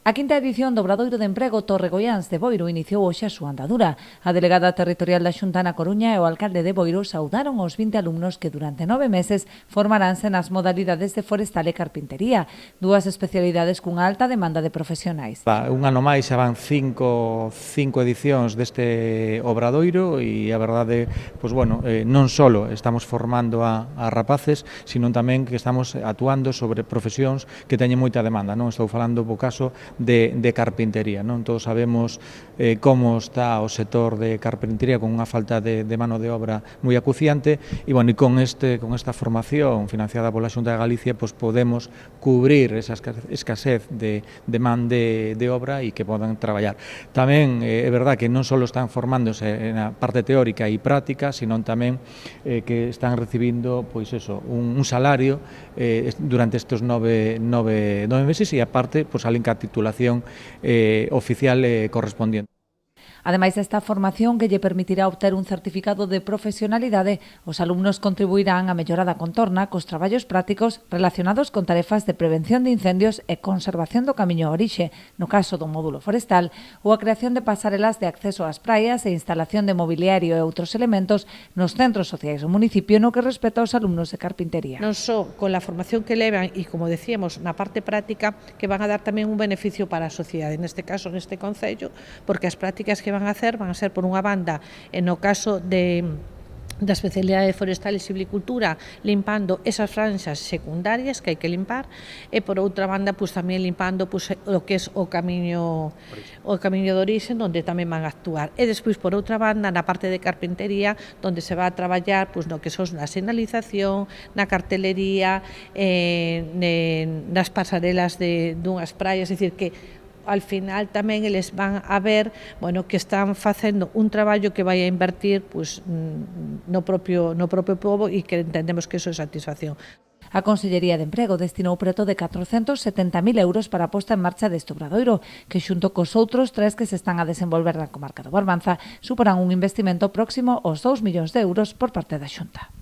A quinta edición do Obradoiro de Emprego Torregoiáns de Boiro iniciou hoxe a súa andadura. A delegada territorial da Xunta na Coruña e o alcalde de Boiro saudaron aos 20 alumnos que durante 9 meses formaránse nas modalidades de forestal e carpintería, dúas especialidades cunha alta demanda de profesionais. Un ano máis xa van cinco edicións deste Obradoiro e a verdade, pois bueno, non só estamos formando a rapaces, sino tamén que estamos actuando sobre profesións que teñen moita demanda, non? Estou falando do caso de carpintería, non? Todos sabemos como está o sector de carpintería con unha falta de mano de obra moi acuciante e, bueno, e con esta formación financiada pola Xunta de Galicia, pois podemos cubrir esa escasez de man de obra e que podan traballar. Tamén é verdad que non só están formándose na parte teórica e práctica, sino tamén que están recibindo pois eso, un salario durante estes nove meses e aparte pois salen ca titulación oficial correspondiente. Ademais desta formación que lle permitirá obter un certificado de profesionalidade, os alumnos contribuirán á mellora da contorna cos traballos prácticos relacionados con tarefas de prevención de incendios e conservación do camiño a orixe, no caso do módulo forestal, ou a creación de pasarelas de acceso ás praias e instalación de mobiliario e outros elementos nos centros sociais do municipio no que respecta aos alumnos de carpintería. Non só con a formación que levan e, como decíamos, na parte práctica, que van a dar tamén un beneficio para a sociedade, neste caso, neste concello, porque as prácticas que van a ser, por unha banda, no caso da especialidade forestal e silvicultura, limpando esas franxas secundarias que hai que limpar, e por outra banda, pues, tamén limpando pues, o que é o camiño de orixe, onde tamén van a actuar. E despois, por outra banda, na parte de carpintería, onde se va a traballar pues, no que son na señalización, na cartelería, nas pasarelas dunhas praias, é dicir, que al final tamén eles van a ver, bueno, que están facendo un traballo que vai a invertir pues, no propio pobo e que entendemos que iso é satisfacción. A Consellería de Emprego destinou preto de 470.000 euros para a posta en marcha deste obradoiro, que xunto cos outros 3 que se están a desenvolver na comarca do Barbanza, suporán un investimento próximo aos 2 millóns de euros por parte da Xunta.